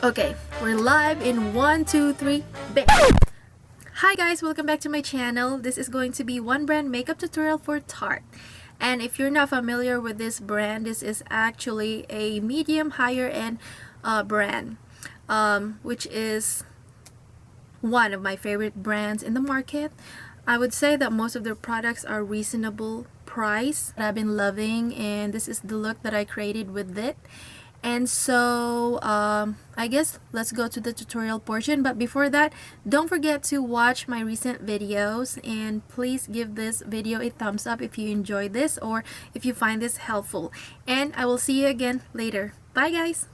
Okay, we're live in 1, 2, 3, bam! Hi guys, welcome back to my channel. This is going to be one brand makeup tutorial for Tarte. And if you're not familiar with this brand, this is actually a medium higher end brand, which is one of my favorite brands in the market. I would say that most of their products are reasonable price that I've been loving, and this is the look that I created with it. And so I guess let's go to the tutorial portion, but before that, don't forget to watch my recent videos, and please give this video a thumbs up if you enjoyed this or if you find this helpful, and I will see you again later. Bye guys.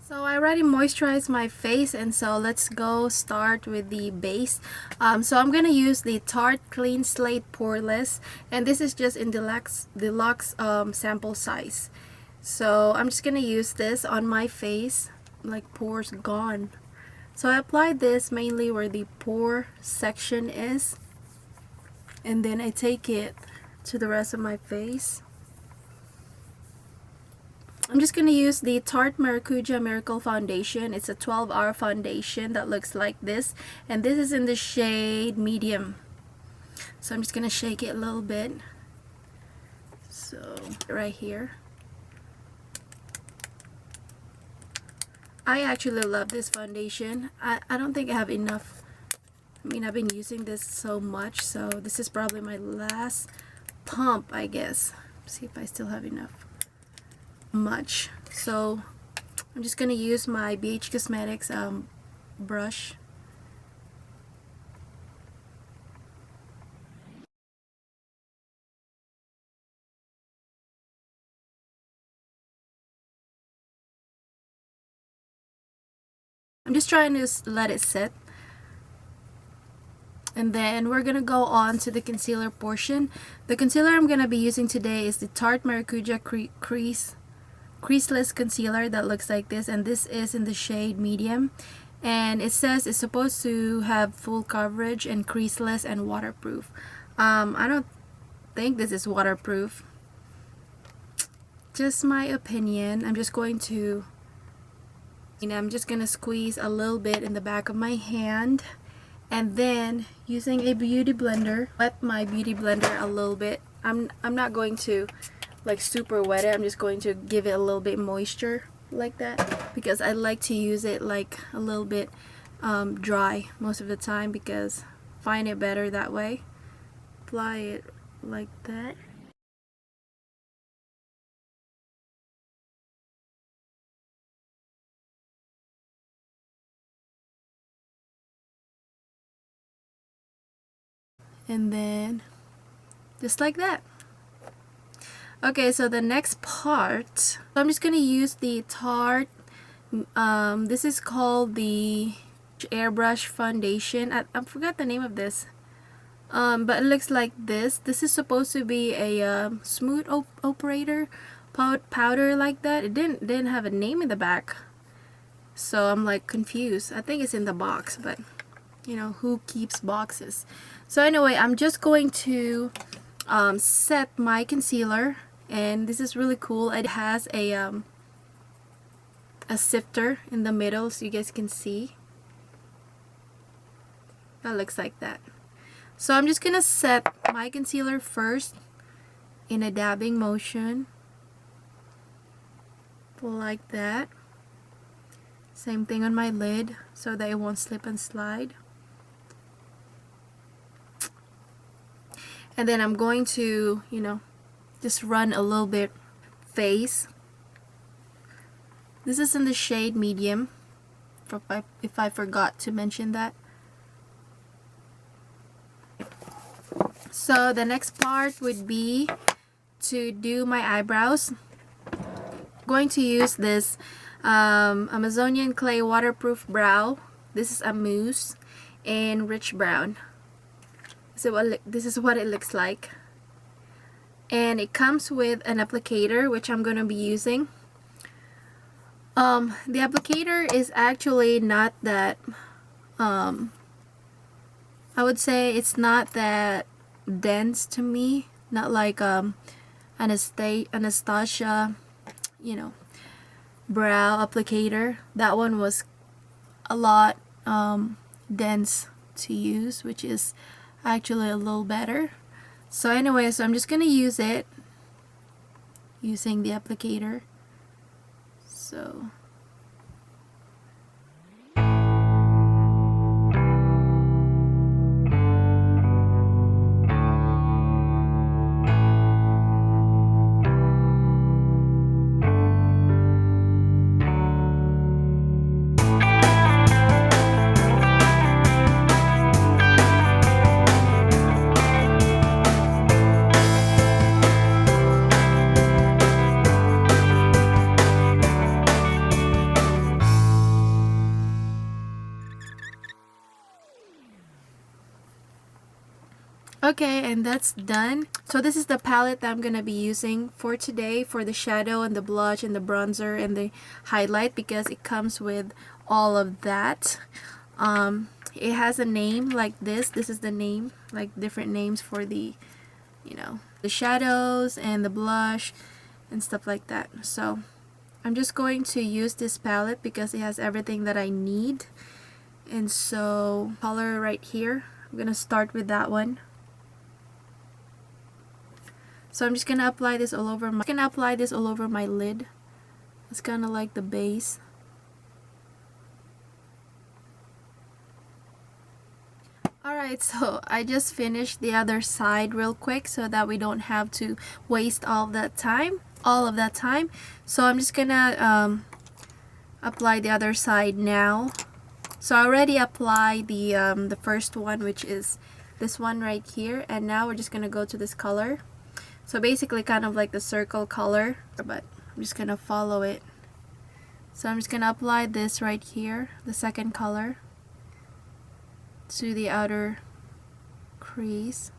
So I already moisturized my face, and so let's go start with the base. So I'm gonna use the Tarte Clean Slate Poreless, and this is just in deluxe sample size. So I'm just gonna use this on my face, like pores gone. So I applied this mainly where the pore section is, and then I take it to the rest of my face. I'm just gonna use the Tarte Maracuja Miracle Foundation. It's a 12-hour foundation that looks like this, and this is in the shade medium. So I'm just gonna shake it a little bit. So right here. I actually love this foundation. I don't think I have enough. I mean, I've been using this so much, so this is probably my last pump, I guess. See if I still have enough. Much. So I'm just gonna use my BH Cosmetics brush. I'm just trying to let it set, and then we're gonna go on to the concealer portion. The concealer I'm gonna be using today is the Tarte Maracuja Creaseless Concealer that looks like this, and this is in the shade medium, and it says it's supposed to have full coverage and creaseless and waterproof. I don't think this is waterproof, just my opinion. I'm just going to squeeze a little bit in the back of my hand, and then using a beauty blender, wet my beauty blender a little bit. I'm not going to like super wet it. I'm just going to give it a little bit moisture like that, because I like to use it like a little bit dry most of the time, because I find it better that way. Apply it like that. And then just like that. Okay, so the next part, I'm just gonna use the Tarte, this is called the Airbrush Foundation. I forgot the name of this, but it looks like this. This is supposed to be a smooth operator powder like that. It didn't have a name in the back, so I'm like confused. I think it's in the box, but you know, who keeps boxes? So anyway, I'm just going to set my concealer, and this is really cool. It has a sifter in the middle, so you guys can see. That looks like that. So I'm just gonna set my concealer first in a dabbing motion like that. Same thing on my lid so that it won't slip and slide. And then I'm going to, you know, just run a little bit face. This is in the shade medium, if I forgot to mention that. So the next part would be to do my eyebrows. I'm going to use this Amazonian Clay Waterproof Brow. This is a mousse in rich brown. So this is what it looks like, and it comes with an applicator, which I'm going to be using. The applicator is actually not that I would say it's not that dense to me, not like Anastasia, you know, brow applicator. That one was a lot dense to use, which is actually a little better. So anyway, so I'm just gonna use it using the applicator. So okay, and that's done. So this is the palette that I'm gonna be using for today for the shadow and the blush and the bronzer and the highlight, because it comes with all of that. It has a name like this. This is the name, like different names for the, you know, the shadows and the blush and stuff like that. So I'm just going to use this palette because it has everything that I need. And so color right here, I'm gonna start with that one. So I'm just gonna apply this all over my lid. It's kind of like the base. Alright, so I just finished the other side real quick so that we don't have to waste all of that time. So I'm just gonna apply the other side now. So I already applied the first one, which is this one right here, and now we're just gonna go to this color. So basically kind of like the circle color, but I'm just gonna follow it. So I'm just gonna apply this right here, the second color, to the outer crease.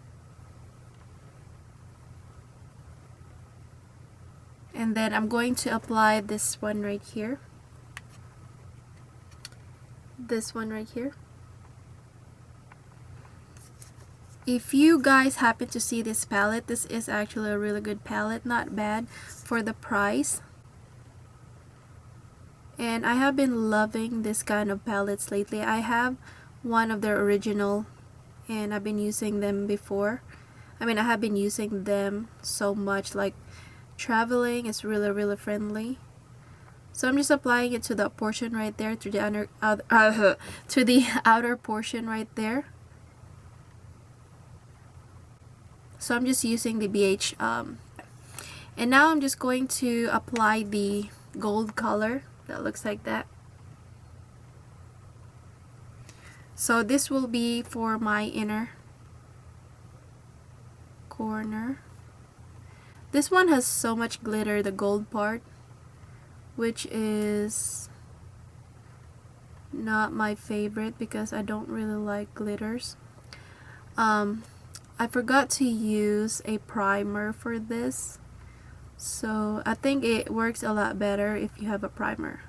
And then I'm going to apply this one right here. This one right here. If you guys happen to see this palette, this is actually a really good palette, not bad for the price. And I have been loving this kind of palettes lately. I have one of their original and I've been using them before. I mean, I have been using them so much, like traveling. It's really friendly. So I'm just applying it to the portion right there, to the to the outer portion right there. So I'm just using the BH and now I'm just going to apply the gold color that looks like that. So this will be for my inner corner. This one has so much glitter, the gold part, which is not my favorite because I don't really like glitters. I forgot to use a primer for this, so I think it works a lot better if you have a primer.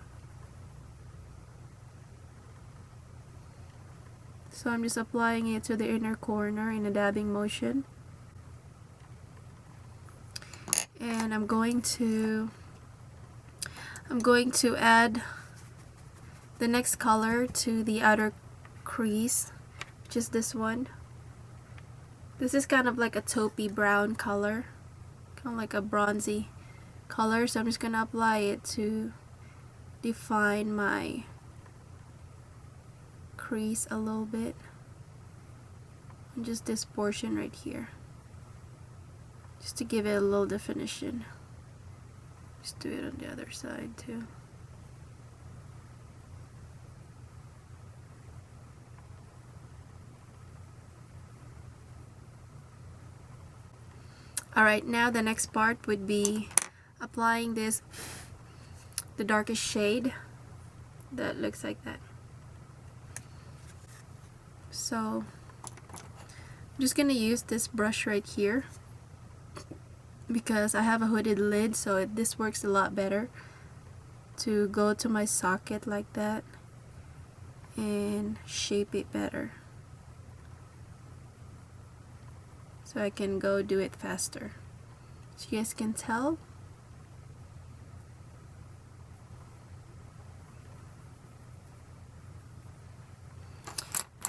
So I'm just applying it to the inner corner in a dabbing motion. And I'm going to add the next color to the outer crease, which is this one. This is kind of like a taupey brown color, kind of like a bronzy color. So I'm just gonna apply it to define my crease a little bit, and just this portion right here, just to give it a little definition. Just do it on the other side too. Alright, now the next part would be applying the darkest shade that looks like that. So I'm just gonna use this brush right here because I have a hooded lid, so this works a lot better to go to my socket like that and shape it better, so I can go do it faster. So you guys can tell.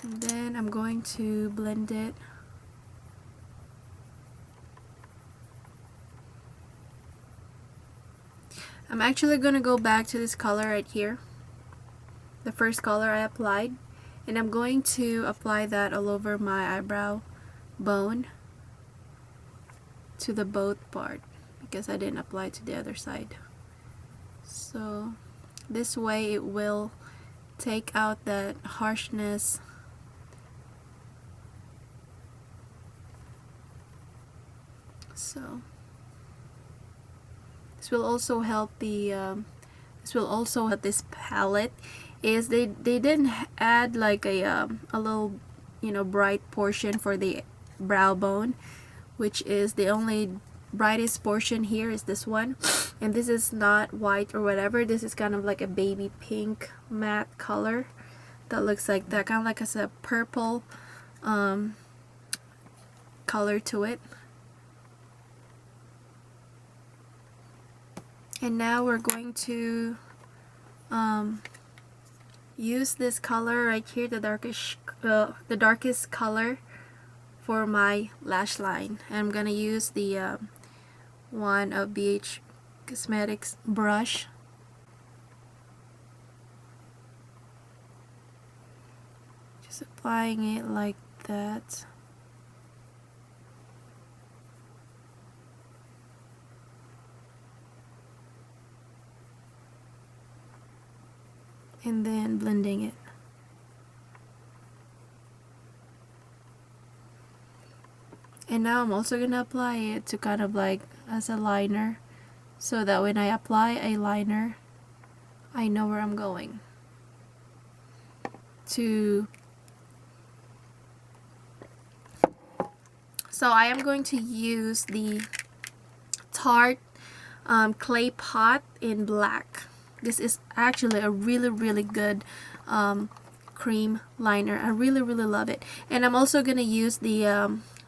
And then I'm going to blend it. I'm actually going to go back to this color right here, the first color I applied, and I'm going to apply that all over my eyebrow bone to the both part because I didn't apply to the other side. So this way it will take out that harshness. So this will also help this palette is they didn't add like a little, you know, bright portion for the brow bone, which is the only brightest portion here is this one, and this is not white or whatever. This is kind of like a baby pink matte color that looks like that, kind of like as a purple color to it. And now we're going to use this color right here, the darkest color for my lash line. And I'm gonna use the one of BH Cosmetics brush. Just applying it like that. And then blending it. And now I'm also gonna apply it to kind of like as a liner, so that when I apply eyeliner, I know where I'm going. So I am going to use the Tarte clay pot in black. This is actually a really good cream liner. I really love it. And I'm also gonna use the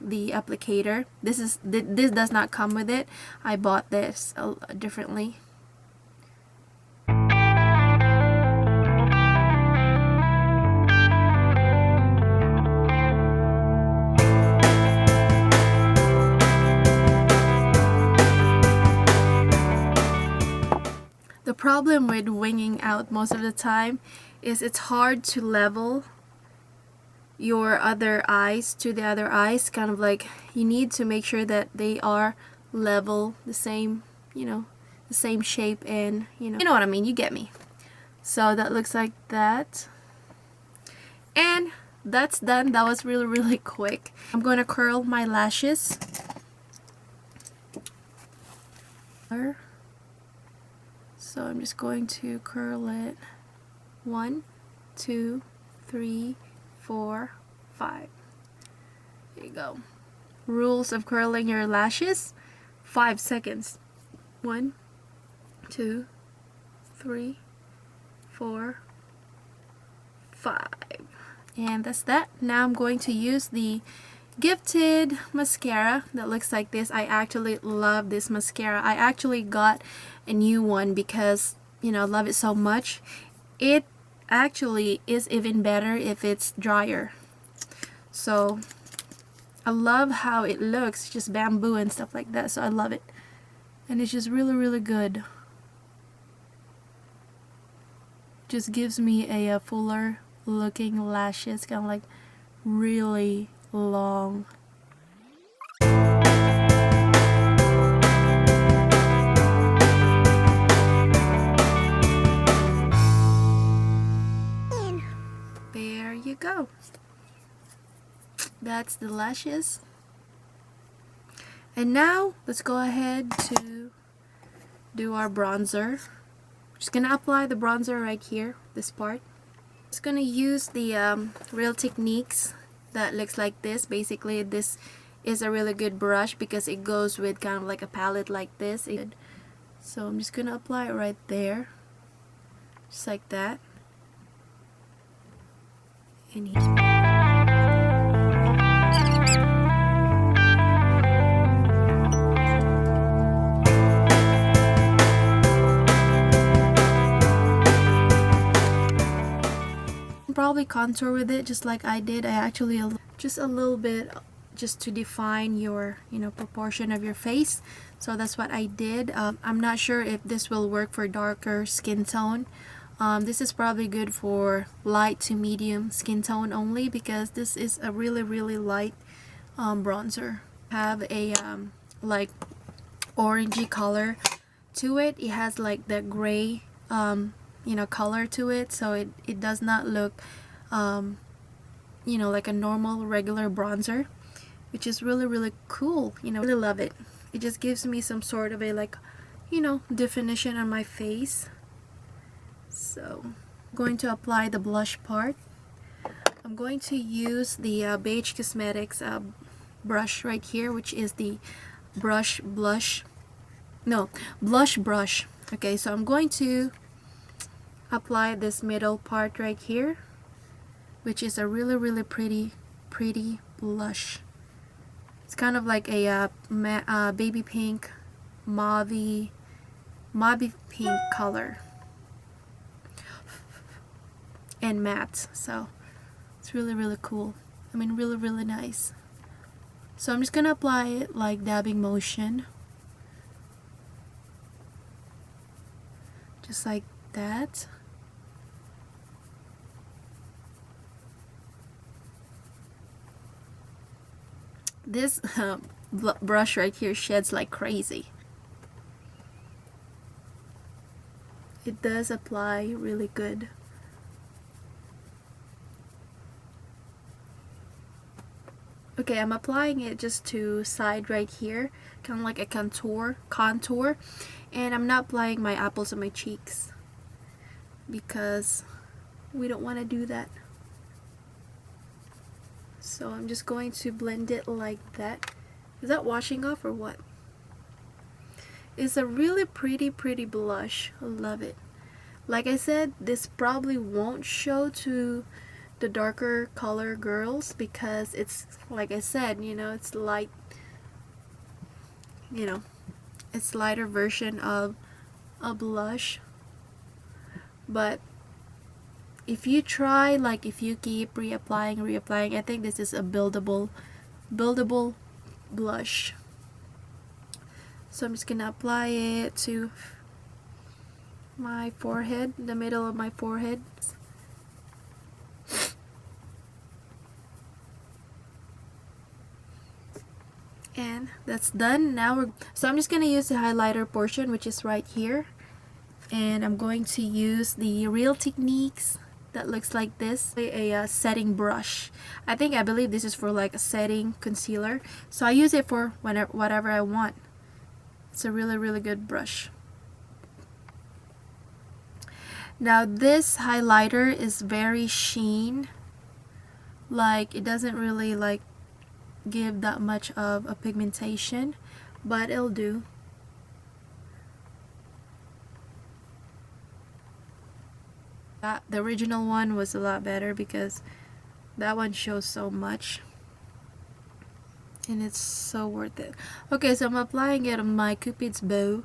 applicator. This does not come with it. I bought this differently. The problem with winging out most of the time is it's hard to level your other eyes to the other eyes. Kind of like you need to make sure that they are level, the same, you know, the same shape, and you know what I mean, you get me. So that looks like that. And that's done. That was really quick. I'm going to curl my lashes. So I'm just going to curl it 1, 2, 3, 4, 5. There you go. Rules of curling your lashes: 5 seconds. 1, 2, 3, 4, 5. And that's that. Now I'm going to use the Gifted mascara that looks like this. I actually love this mascara. I actually got a new one because, you know, I love it so much. It actually is even better if it's drier. So I love how it looks, just bamboo and stuff like that. So I love it. And it's just really good. Just gives me a fuller looking lashes, kind of like really long. There you go. That's the lashes. And now let's go ahead to do our bronzer. Just gonna apply the bronzer right here, this part. Just gonna use the Real Techniques that looks like this. Basically, this is a really good brush because it goes with kind of like a palette like this. So I'm just gonna apply it right there, just like that. And probably contour with it just like I did. I actually just a little bit, just to define your, you know, proportion of your face. So that's what I did. I'm not sure if this will work for darker skin tone. This is probably good for light to medium skin tone only, because this is a really light bronzer. Have a like orangey color to it. It has like that gray you know, color to it, so it does not look you know, like a normal regular bronzer, which is really cool. You know, really love it. It just gives me some sort of a, like, you know, definition on my face. So I'm going to apply the blush part. I'm going to use the Beige Cosmetics brush right here, which is the blush brush. Okay, so I'm going to apply this middle part right here, which is a really pretty blush. It's kind of like a baby pink, mauvey pink color, and matte. So it's really cool. I mean, really nice. So I'm just gonna apply it like dabbing motion, just like that. This brush right here sheds like crazy. It does apply really good. Okay, I'm applying it just to side right here, kind of like a contour, and I'm not applying my apples on my cheeks because we don't want to do that. So I'm just going to blend it like that. Is that washing off or what? It's a really pretty blush. I love it. Like I said, this probably won't show to the darker color girls because it's, like I said, you know, it's light, you know, it's lighter version of a blush. But if you try, like if you keep reapplying, I think this is a buildable blush. So I'm just gonna apply it to my forehead, the middle of my forehead. And that's done. Now so I'm just gonna use the highlighter portion, which is right here, and I'm going to use the Real Techniques that looks like this, a setting brush. I believe this is for like a setting concealer, so I use it for whatever I want. It's a really good brush. Now this highlighter is very sheen, like it doesn't really like give that much of a pigmentation, but it'll do. The original one was a lot better because that one shows so much and it's so worth it. Okay, so I'm applying it on my Cupid's bow,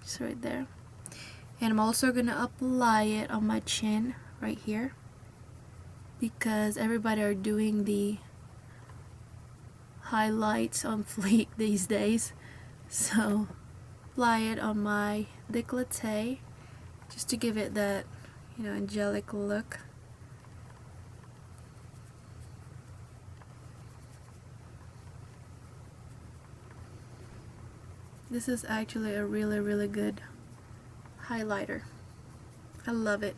just right there, and I'm also gonna apply it on my chin right here because everybody are doing the highlights on fleek these days. So apply it on my décolleté just to give it that, you know, angelic look. This is actually a really good highlighter. I love it.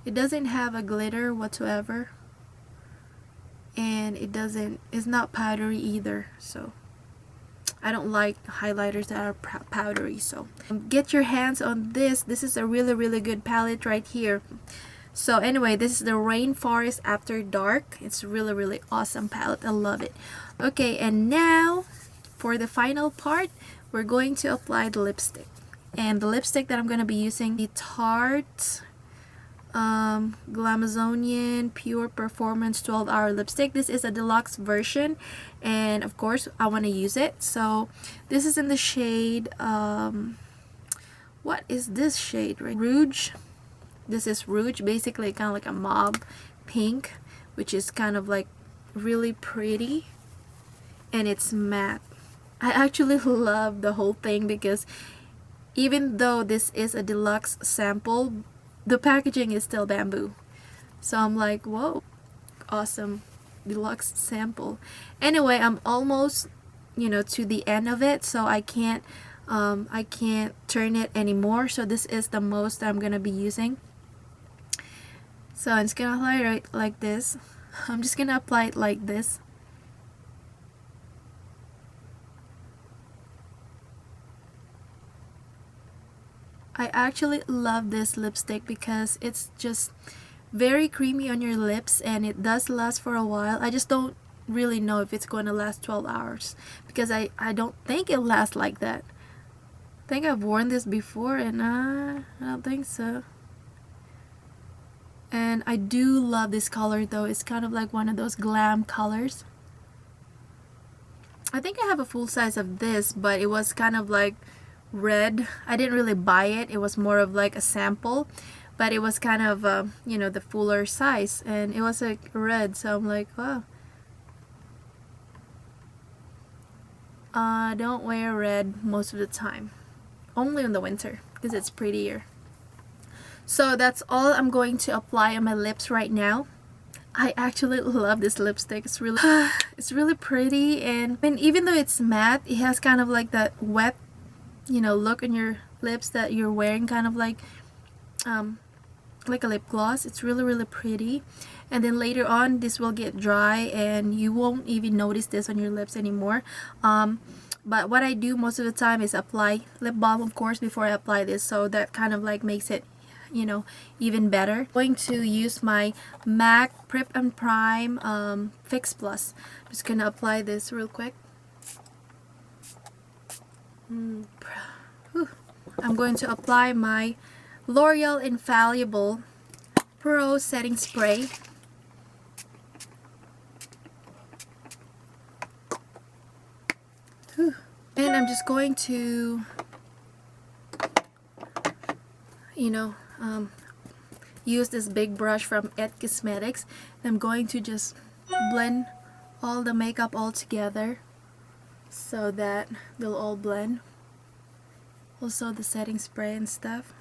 It doesn't have a glitter whatsoever, and it's not powdery either, so I don't like highlighters that are powdery. So get your hands on this. This is a really good palette right here. So anyway, this is the Rainforest After Dark. It's really awesome palette. I love it. Okay, and now for the final part, we're going to apply the lipstick. And the lipstick that I'm going to be using, the Tarte Glamazonian Pure Performance 12-Hour Lipstick. This is a deluxe version, and of course I want to use it. So this is in the shade what is this shade, right? Rouge. This is Rouge, basically kind of like a mauve pink, which is kind of like really pretty, and it's matte. I actually love the whole thing because even though this is a deluxe sample, the packaging is still bamboo. So I'm like, whoa, awesome deluxe sample. Anyway, I'm almost, you know, to the end of it, so I can't turn it anymore. So this is the most I'm gonna be using. So I'm just gonna apply it like this. I'm just gonna apply it like this. I actually love this lipstick because it's just very creamy on your lips, and it does last for a while. I just don't really know if it's going to last 12 hours because I don't think it lasts like that. I think I've worn this before, and I don't think so. And I do love this color though. It's kind of like one of those glam colors. I think I have a full size of this, but it was kind of like red. I didn't really buy it. It was more of like a sample, but it was kind of you know, the fuller size, and it was like red. So I'm like, wow. I don't wear red most of the time, only in the winter because it's prettier. So that's all I'm going to apply on my lips right now. I actually love this lipstick. It's really it's really pretty, and even though it's matte, it has kind of like that wet, you know, look on your lips that you're wearing, kind of like a lip gloss. It's really pretty, and then later on this will get dry and you won't even notice this on your lips anymore. But what I do most of the time is apply lip balm, of course, before I apply this, so that kind of like makes it, you know, even better. I'm going to use my MAC Prep and Prime Fix Plus. I'm just gonna apply this real quick. I'm going to apply my L'Oreal Infallible Pro Setting Spray. And I'm just going to, you know, use this big brush from It Cosmetics. I'm going to just blend all the makeup all together so that they'll all blend. Also the setting spray and stuff.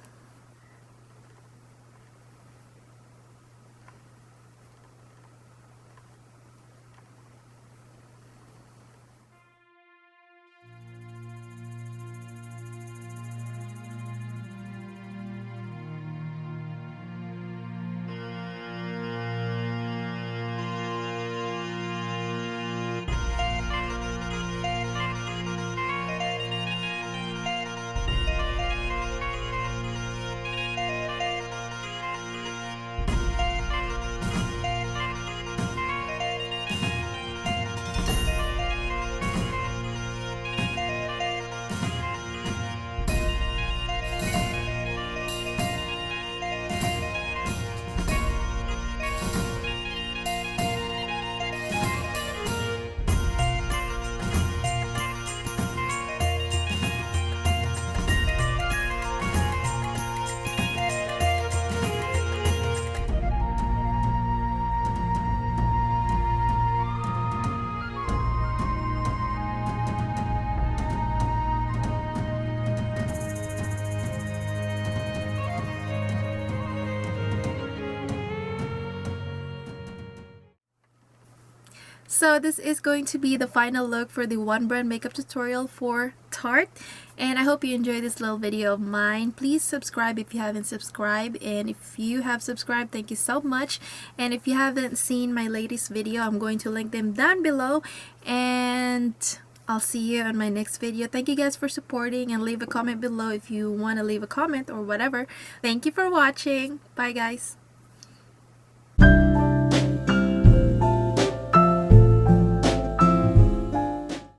So this is going to be the final look for the one brand makeup tutorial for Tarte, and I hope you enjoyed this little video of mine. Please subscribe if you haven't subscribed, and if you have subscribed, thank you so much. And if you haven't seen my latest video, I'm going to link them down below, and I'll see you on my next video. Thank you guys for supporting, and leave a comment below if you want to leave a comment or whatever. Thank you for watching. Bye guys.